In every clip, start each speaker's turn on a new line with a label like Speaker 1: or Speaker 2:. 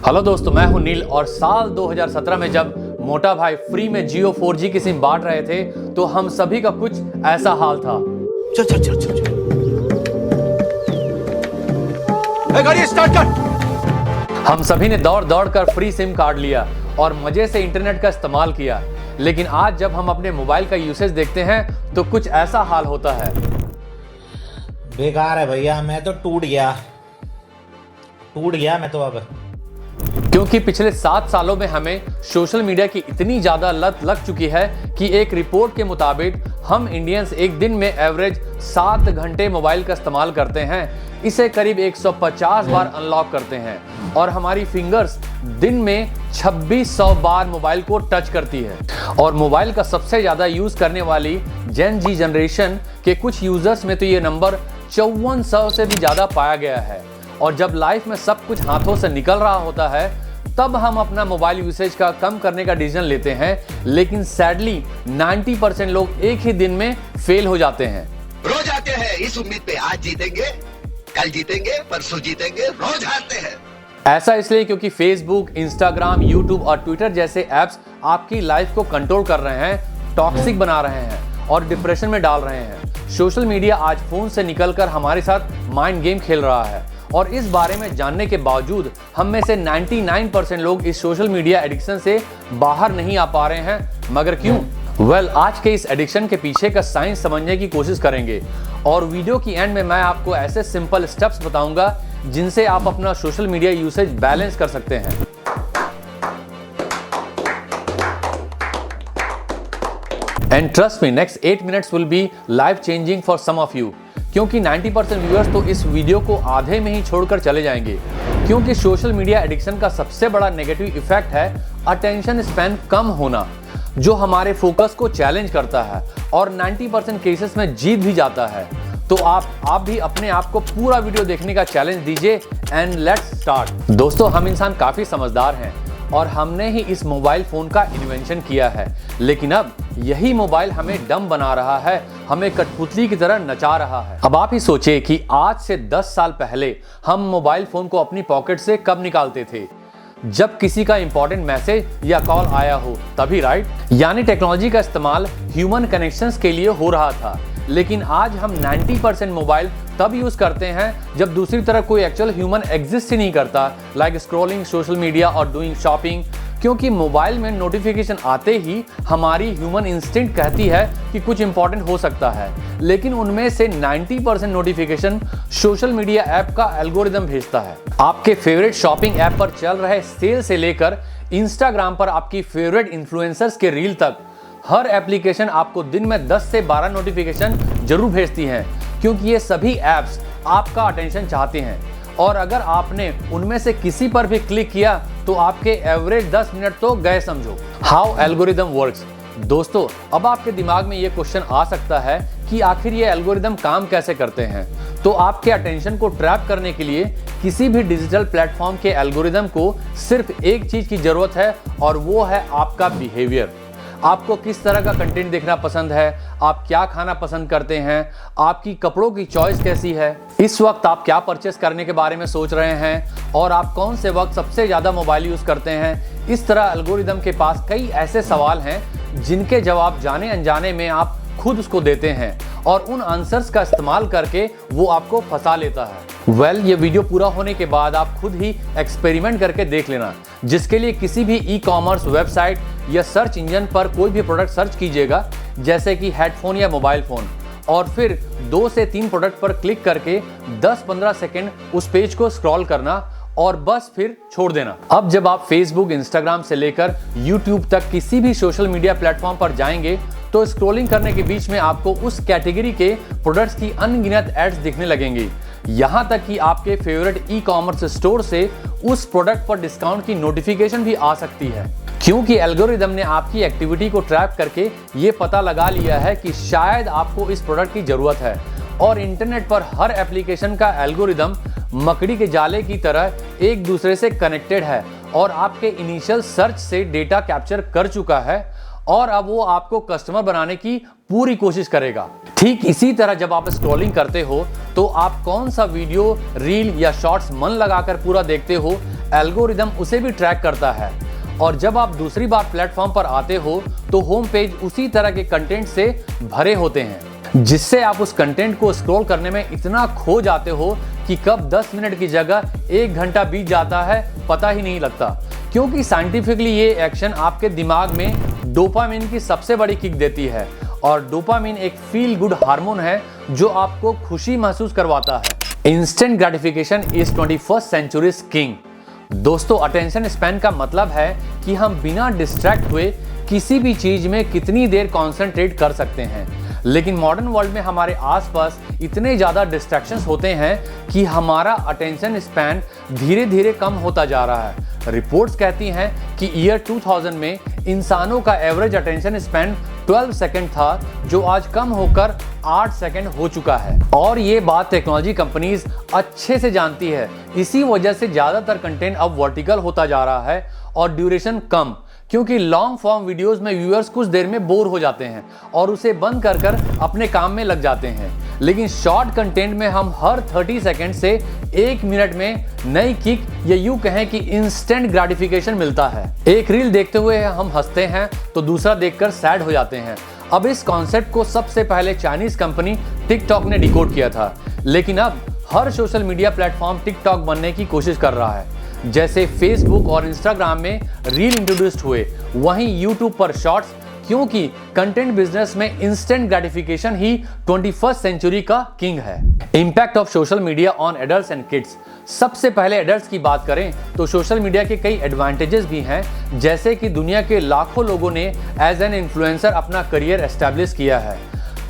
Speaker 1: Hello दोस्तों, मैं हूं नील और साल 2017 में जब मोटा भाई फ्री में जियो 4G की सिम बांट रहे थे तो हम सभी का कुछ ऐसा हाल था।
Speaker 2: चल चल चल चल चल। गाड़ी स्टार्ट कर।
Speaker 1: हम सभी ने दौड़ दौड़ कर फ्री सिम कार्ड लिया और मजे से इंटरनेट का इस्तेमाल किया, लेकिन आज जब हम अपने मोबाइल का यूसेज देखते हैं तो कुछ ऐसा हाल होता है।
Speaker 2: बेकार है भैया, मैं तो टूट गया मैं तो अब।
Speaker 1: क्योंकि पिछले 7 सालों में हमें सोशल मीडिया की इतनी ज्यादा लत लग चुकी है कि एक रिपोर्ट के मुताबिक हम इंडियंस एक दिन में एवरेज 7 घंटे मोबाइल का इस्तेमाल करते हैं। इसे करीब 150 बार अनलॉक करते हैं और हमारी फिंगर्स दिन में 2600 बार मोबाइल को टच करती है। और मोबाइल का सबसे ज्यादा यूज करने वाली जेन जी जनरेशन के कुछ यूजर्स में तो ये नंबर 5400 से भी ज्यादा पाया गया है। और जब लाइफ में सब कुछ हाथों से निकल रहा होता है तब हम अपना मोबाइल यूसेज का कम करने का डिसीजन लेते हैं, लेकिन सैडली 90% लोग एक ही दिन में फेल हो जाते हैं।
Speaker 3: रोज आते हैं इस उम्मीद पे आज जीतेंगे, कल जीतेंगे, परसों जीतेंगे, रोज हारते हैं।
Speaker 1: ऐसा इसलिए क्योंकि फेसबुक, इंस्टाग्राम, यूट्यूब और ट्विटर जैसे ऐप्स आपकी लाइफ को कंट्रोल कर रहे हैं, टॉक्सिक बना रहे हैं और डिप्रेशन में डाल रहे हैं। सोशल मीडिया आज फोन से निकलकर हमारे साथ माइंड गेम खेल रहा है और इस बारे में जानने के बावजूद हम में से 99% लोग इस सोशल मीडिया एडिक्शन से बाहर नहीं आ पा रहे हैं। मगर क्यों? आज के इस एडिक्शन के पीछे का साइंस समझने की कोशिश करेंगे और वीडियो की एंड में मैं आपको ऐसे सिंपल स्टेप्स बताऊंगा जिनसे आप अपना सोशल मीडिया यूसेज बैलेंस कर सकते हैं। And trust me, next 8 minutes will be life changing for some of you, क्योंकि 90% व्यूअर्स तो इस वीडियो को आधे में ही छोड़कर चले जाएंगे। क्योंकि सोशल मीडिया एडिक्शन का सबसे बड़ा नेगेटिव इफेक्ट है अटेंशन स्पैन कम होना, जो हमारे फोकस को चैलेंज करता है और 90% केसेस में जीत भी जाता है। तो आप भी अपने आप को पूरा वीडियो देखने का चैलेंज दीजिए एंड लेट्स स्टार्ट। दोस्तों, हम इंसान काफी समझदार हैं और हमने ही इस मोबाइल फोन का इन्वेंशन किया है, लेकिन अब यही मोबाइल हमें डम बना रहा है, हमें कठपुतली की तरह नचा रहा है। अब आप ही सोचिए कि आज से 10 साल पहले हम मोबाइल फोन को अपनी पॉकेट से कब निकालते थे? जब किसी का इंपॉर्टेंट मैसेज या कॉल आया हो तभी, राइट? यानी टेक्नोलॉजी का इस्तेमाल ह्यूमन कनेक्शंस के लिए हो रहा था। लेकिन आज हम 90% मोबाइल तब यूज करते हैं जब दूसरी तरफ कोई एक्चुअल ह्यूमन एग्जिस्ट ही नहीं करता, लाइक स्क्रॉलिंग सोशल मीडिया और डूइंग शॉपिंग। क्योंकि मोबाइल में नोटिफिकेशन आते ही हमारी ह्यूमन इंस्टिंक्ट कहती है कि कुछ इंपॉर्टेंट हो सकता है, लेकिन उनमें से 90% नोटिफिकेशन सोशल मीडिया ऐप का एल्गोरिदम भेजता है। आपके फेवरेट शॉपिंग ऐप पर चल रहे सेल से लेकर इंस्टाग्राम पर आपकी फेवरेट इन्फ्लुएंसर्स के रील तक, हर एप्लीकेशन आपको दिन में 10 से 12 नोटिफिकेशन जरूर भेजती हैं, क्योंकि ये सभी ऐप्स आपका अटेंशन चाहते हैं। और अगर आपने उनमें से किसी पर भी क्लिक किया तो आपके एवरेज 10 मिनट तो गए समझो। How algorithm works? दोस्तों, अब आपके दिमाग में ये क्वेश्चन आ सकता है कि आखिर ये एल्गोरिदम काम कैसे करते हैं। तो आपके अटेंशन को ट्रैप करने के लिए किसी भी डिजिटल प्लेटफॉर्म के एल्गोरिदम को सिर्फ एक चीज की जरूरत है और वो है आपका बिहेवियर। आपको किस तरह का कंटेंट देखना पसंद है, आप क्या खाना पसंद करते हैं, आपकी कपड़ों की चॉइस कैसी है, इस वक्त आप क्या परचेस करने के बारे में सोच रहे हैं और आप कौन से वक्त सबसे ज्यादा मोबाइल यूज करते हैं। इस तरह एल्गोरिदम के पास कई ऐसे सवाल हैं जिनके जवाब जाने अनजाने में आप खुद उसको देते हैं और उन आंसर्स का इस्तेमाल करके वो आपको फंसा लेता है। ये वीडियो पूरा होने के बाद आप खुद ही एक्सपेरिमेंट करके देख लेना, जिसके लिए किसी भी ई कॉमर्स वेबसाइट या सर्च इंजन पर कोई भी प्रोडक्ट सर्च कीजिएगा, जैसे कि हेडफोन या मोबाइल फोन, और फिर 2 से 3 प्रोडक्ट पर क्लिक करके 10-15 सेकेंड उस पेज को स्क्रॉल करना और बस फिर छोड़ देना। अब जब आप फेसबुक, इंस्टाग्राम से लेकर यूट्यूब तक किसी भी सोशल मीडिया प्लेटफॉर्म पर जाएंगे तो स्क्रॉलिंग करने के बीच में आपको उस कैटेगरी के प्रोडक्ट्स की अनगिनत एड्स दिखने लगेंगी। यहाँ तक कि आपके फेवरेट ई कॉमर्स स्टोर से उस प्रोडक्ट पर डिस्काउंट की नोटिफिकेशन भी आ सकती है, क्योंकि एल्गोरिदम ने आपकी एक्टिविटी को ट्रैप करके ये पता लगा लिया है कि शायद आपको इस प्रोडक्ट की जरूरत है। और इंटरनेट पर हर एप्लीकेशन का एल्गोरिदम मकड़ी के जाले की तरह एक दूसरे से कनेक्टेड है और आपके इनिशियल सर्च से डेटा कैप्चर कर चुका है और अब वो आपको कस्टमर बनाने की पूरी कोशिश करेगा। ठीक इसी तरह जब आप स्क्रॉलिंग करते हो तो आप कौन सा वीडियो, रील या शॉर्ट्स मन लगाकर पूरा देखते हो, एल्गोरिदम उसे भी ट्रैक करता है। और जब आप दूसरी बार प्लेटफॉर्म पर आते हो तो होम पेज उसी तरह के कंटेंट से भरे होते हैं, जिससे आप उस कंटेंट को स्क्रॉल करने में इतना खो जाते हो कि कब 10 मिनट की जगह 1 घंटा बीत जाता है पता ही नहीं लगता। क्योंकि साइंटिफिकली ये एक्शन आपके दिमाग में डोपामिन की सबसे बड़ी किक देती है, और डोपामिन एक फील गुड हार्मोन है जो आपको खुशी महसूस करवाता है। Instant gratification is 21st century's king. दोस्तों, अटेंशन स्पैन का मतलब है कि हम बिना डिस्ट्रैक्ट हुए किसी भी चीज में कितनी देर कंसंट्रेट कर सकते हैं। लेकिन मॉडर्न वर्ल्ड में हमारे आसपास इतने ज़्यादा डिस्ट्रैक्शंस होते हैं कि हमारा अटेंशन स्पैन धीरे धीरे कम होता जा रहा है। रिपोर्ट्स कहती हैं कि ईयर 2000 में इंसानों का एवरेज अटेंशन स्पैन 12 सेकंड था, जो आज कम होकर 8 सेकंड हो चुका है। और ये बात टेक्नोलॉजी कंपनीज अच्छे से जानती है। इसी वजह से ज़्यादातर कंटेंट अब वर्टिकल होता जा रहा है और ड्यूरेशन कम, क्योंकि लॉन्ग फॉर्म वीडियोस में व्यूअर्स कुछ देर में बोर हो जाते हैं और उसे बंद कर कर अपने काम में लग जाते हैं। लेकिन शॉर्ट कंटेंट में हम हर 30 सेकंड से 1 मिनट में नई किक या यूं कहें कि इंस्टेंट ग्रेटिफिकेशन मिलता है। एक रील देखते हुए हम हंसते हैं तो दूसरा देखकर सैड हो जाते हैं। अब इस कॉन्सेप्ट को सबसे पहले चाइनीज कंपनी टिकटॉक ने डिकोड किया था, लेकिन अब हर सोशल मीडिया प्लेटफॉर्म टिकटॉक बनने की कोशिश कर रहा है। जैसे फेसबुक और इंस्टाग्राम में रील इंट्रोड्यूस्ड हुए, वहीं यूट्यूब पर शॉर्ट्स, क्योंकि कंटेंट बिजनेस में इंस्टेंट ग्रेटिफिकेशन ही 21st सेंचुरी का किंग है। Impact of social media on adults and kids. सबसे पहले एडल्ट्स की बात करें तो सोशल मीडिया के कई एडवांटेजेस भी हैं, जैसे कि दुनिया के लाखों लोगों ने एज एन इन्फ्लुएंसर अपना करियर एस्टैब्लिश किया है।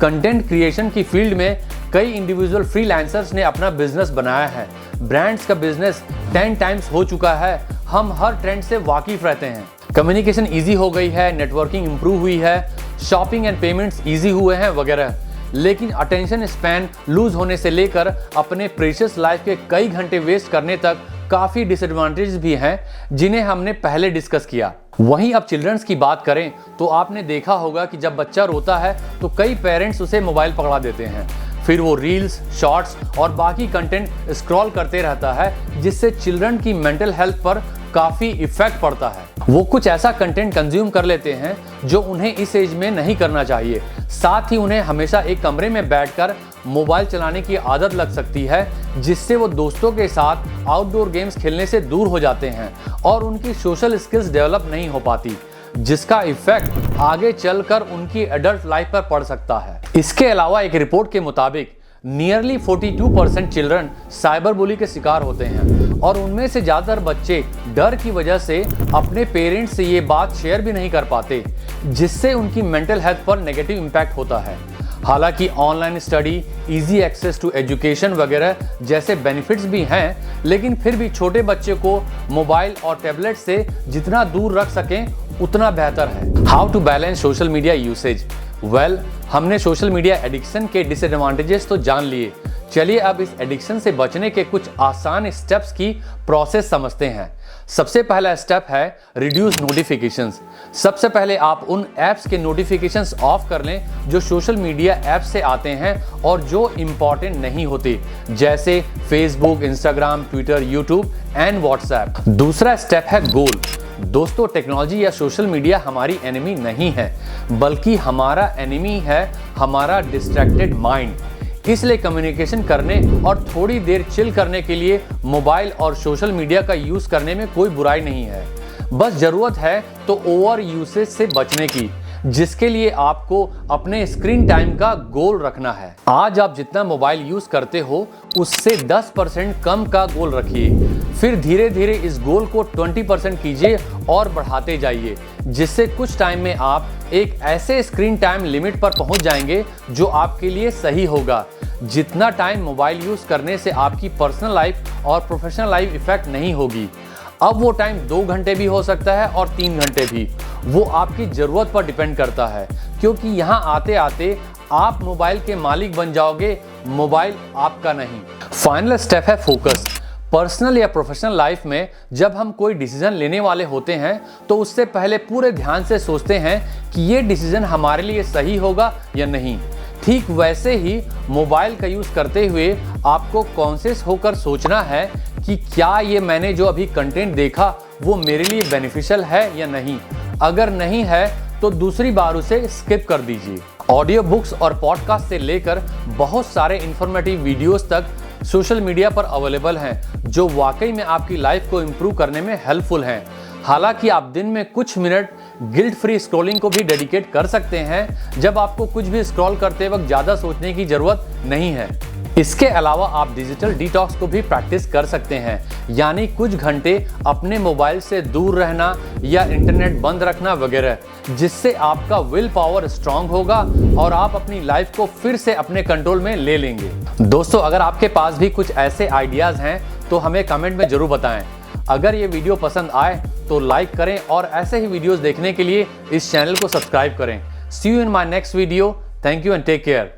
Speaker 1: कंटेंट क्रिएशन की फील्ड में कई इंडिविजुअल फ्रीलांसर्स ने अपना बिजनेस बनाया है। ब्रांड्स का बिजनेस 10 टाइम्स हो चुका है। हम हर ट्रेंड से वाकिफ रहते हैं। कम्युनिकेशन इजी हो गई है, नेटवर्किंग इंप्रूव हुई है, शॉपिंग एंड पेमेंट्स इजी हुए हैं वगैरह। लेकिन अटेंशन स्पैन लूज होने से लेकर अपने प्रीशियस लाइफ के कई घंटे वेस्ट करने तक काफ़ी डिसएडवांटेज भी हैं, जिन्हें हमने पहले डिस्कस किया। वहीं अब चिल्ड्रंस की बात करें तो आपने देखा होगा कि जब बच्चा रोता है तो कई पेरेंट्स उसे मोबाइल पकड़ा देते हैं, फिर वो रील्स, शॉर्ट्स और बाकी कंटेंट स्क्रॉल करते रहता है, जिससे चिल्ड्रन की मेंटल हेल्थ पर काफ़ी इफेक्ट पड़ता है। वो कुछ ऐसा कंटेंट कंज्यूम कर लेते हैं जो उन्हें इस एज में नहीं करना चाहिए। साथ ही उन्हें हमेशा एक कमरे में बैठकर मोबाइल चलाने की आदत लग सकती है, जिससे वो दोस्तों के साथ आउटडोर गेम्स खेलने से दूर हो जाते हैं और उनकी सोशल स्किल्स डेवलप नहीं हो पाती, जिसका इफेक्ट आगे चलकर उनकी एडल्ट लाइफ पर पड़ सकता है। इसके अलावा एक रिपोर्ट के मुताबिक नियरली 42% चिल्ड्रन साइबर बुली के शिकार होते हैं, और उनमें से ज़्यादातर बच्चे डर की वजह से अपने पेरेंट्स से ये बात शेयर भी नहीं कर पाते, जिससे उनकी मेंटल हेल्थ पर नेगेटिव इम्पैक्ट होता है। हालांकि online study, easy access to education वगैरह जैसे बेनिफिट्स भी हैं, लेकिन फिर भी छोटे बच्चे को मोबाइल और टैबलेट से जितना दूर रख सकें उतना बेहतर है। How to balance social media usage. Well, हमने सोशल मीडिया एडिक्शन के डिसएडवांटेजेस तो जान लिए। चलिए अब इस एडिक्शन से बचने के कुछ आसान स्टेप्स की प्रोसेस समझते हैं। सबसे पहला स्टेप है रिड्यूस नोटिफिकेशंस। सबसे पहले आप उन ऐप्स के नोटिफिकेशंस ऑफ कर लें जो सोशल मीडिया ऐप से आते हैं और जो इम्पॉर्टेंट नहीं होते, जैसे Facebook, Instagram, Twitter, YouTube and WhatsApp. दूसरा स्टेप है गोल। दोस्तों, टेक्नोलॉजी या सोशल मीडिया हमारी एनिमी नहीं है, बल्कि हमारा एनिमी है हमारा डिस्ट्रैक्टेड माइंड। इसलिए कम्युनिकेशन करने और थोड़ी देर चिल करने के लिए मोबाइल और सोशल मीडिया का यूज़ करने में कोई बुराई नहीं है। बस ज़रूरत है तो ओवर यूसेज से बचने की, जिसके लिए आपको अपने स्क्रीन टाइम का गोल रखना है। आज आप जितना मोबाइल यूज़ करते हो उससे 10% कम का गोल रखिए। फिर धीरे धीरे इस गोल को 20% कीजिए और बढ़ाते जाइए, जिससे कुछ टाइम में आप एक ऐसे स्क्रीन टाइम लिमिट पर पहुंच जाएंगे जो आपके लिए सही होगा। जितना टाइम मोबाइल यूज़ करने से आपकी पर्सनल लाइफ और प्रोफेशनल लाइफ इफेक्ट नहीं होगी। अब वो टाइम 2 घंटे भी हो सकता है और 3 घंटे भी, वो आपकी ज़रूरत पर डिपेंड करता है, क्योंकि यहाँ आते आते आप मोबाइल के मालिक बन जाओगे, मोबाइल आपका नहीं। फाइनल स्टेप है फोकस। पर्सनल या प्रोफेशनल लाइफ में जब हम कोई डिसीजन लेने वाले होते हैं तो उससे पहले पूरे ध्यान से सोचते हैं कि ये डिसीजन हमारे लिए सही होगा या नहीं। ठीक वैसे ही मोबाइल का यूज़ करते हुए आपको कॉन्शियस होकर सोचना है कि क्या ये मैंने जो अभी कंटेंट देखा वो मेरे लिए बेनिफिशियल है या नहीं। अगर नहीं है तो दूसरी बार उसे स्किप कर दीजिए। ऑडियो बुक्स और पॉडकास्ट से लेकर बहुत सारे इंफॉर्मेटिव वीडियोस तक सोशल मीडिया पर अवेलेबल हैं जो वाकई में आपकी लाइफ को इम्प्रूव करने में हेल्पफुल हैं। हालांकि आप दिन में कुछ मिनट गिल्ट फ्री स्क्रॉलिंग को भी डेडिकेट कर सकते हैं जब आपको कुछ भी स्क्रॉल करते वक्त ज़्यादा सोचने की ज़रूरत नहीं है। इसके अलावा आप डिजिटल डिटॉक्स को भी प्रैक्टिस कर सकते हैं, यानी कुछ घंटे अपने मोबाइल से दूर रहना या इंटरनेट बंद रखना वगैरह, जिससे आपका विल पावर स्ट्रांग होगा और आप अपनी लाइफ को फिर से अपने कंट्रोल में ले लेंगे। दोस्तों, अगर आपके पास भी कुछ ऐसे आइडियाज़ हैं तो हमें कमेंट में ज़रूर बताएं। अगर ये वीडियो पसंद आए तो लाइक करें और ऐसे ही वीडियोस देखने के लिए इस चैनल को सब्सक्राइब करें। See you in my next video. Thank you and take care.